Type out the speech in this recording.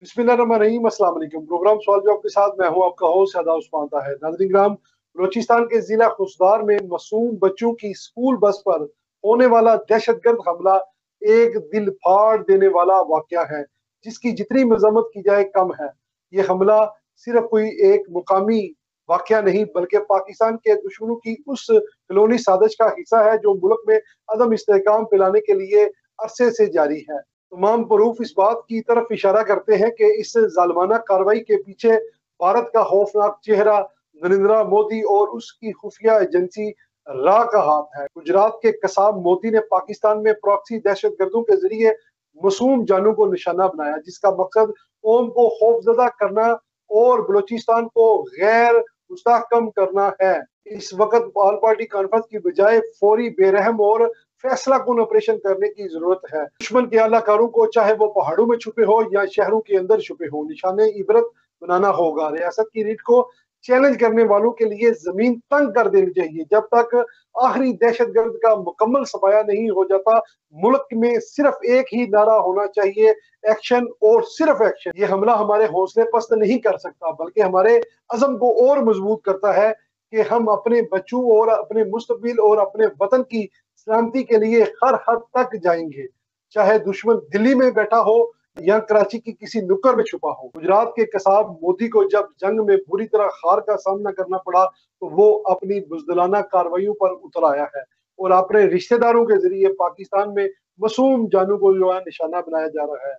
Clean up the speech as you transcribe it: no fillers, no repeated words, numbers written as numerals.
बिस्मिल्लाहिर्रहमानिर्रहीम, अस्सलाम वालेकुम। प्रोग्राम सवाल जवाब के साथ मैं हूं आपका होस्ट शादाब उस्मान ताहिर। नाज़रीन किराम, बलोचिस्तान के जिला खुसदार में मासूम बच्चों की स्कूल बस पर होने वाला दहशतगर्द हमला एक दिल फाड़ देने वाला वाकया है, जिसकी जितनी मजम्मत की जाए कम है। ये हमला सिर्फ कोई एक मुकामी वाकया नहीं, बल्कि पाकिस्तान के दुश्मनों की उस कलोनी साजिश का हिस्सा है जो मुल्क में अदम इस्तेहकाम फैलाने के लिए अरसे से जारी है। तमाम प्रूफ इस बात की तरफ इशारा करते हैं कि इस जालिमाना कार्रवाई के पीछे भारत का खौफनाक चेहरा नरेंद्र मोदी और उसकी खुफिया एजेंसी रा का हाथ है। गुजरात के कसाब मोदी ने पाकिस्तान में प्रॉक्सी दहशतगर्दों के जरिए मासूम जानों को निशाना बनाया, जिसका मकसद कौम को खौफजदा करना और बलूचिस्तान को गैर मुस्तहकम करना है। इस वक्त ऑल पार्टी कॉन्फ्रेंस की बजाय फौरी, बेरहम और फैसला कुन ऑपरेशन करने की जरूरत है। दुश्मन के आलाकारों को, चाहे वो पहाड़ों में छुपे हो या शहरों के अंदर छुपे हो, निशाने इबरत बनाना होगा। रियासत की रीढ़ को चैलेंज करने वालों के लिए जमीन तंग कर देनी चाहिए। जब तक आखिरी दहशतगर्द का मुकम्मल सफाया नहीं हो जाता, मुल्क में सिर्फ एक ही नारा होना चाहिए, एक्शन और सिर्फ एक्शन। ये हमला हमारे हौसले पस्त नहीं कर सकता, बल्कि हमारे अज़म को और मजबूत करता है कि हम अपने बच्चों और अपने मुस्तकबिल और अपने वतन की सलामती के लिए हर हद तक जाएंगे, चाहे दुश्मन दिल्ली में बैठा हो या कराची की किसी नुक्कड़ में छुपा हो। गुजरात के कसाब मोदी को जब जंग में बुरी तरह हार का सामना करना पड़ा, तो वो अपनी बुजदिलाना कार्रवाइयों पर उतर आया है और अपने रिश्तेदारों के जरिए पाकिस्तान में मासूम जानों को जो है निशाना बनाया जा रहा है।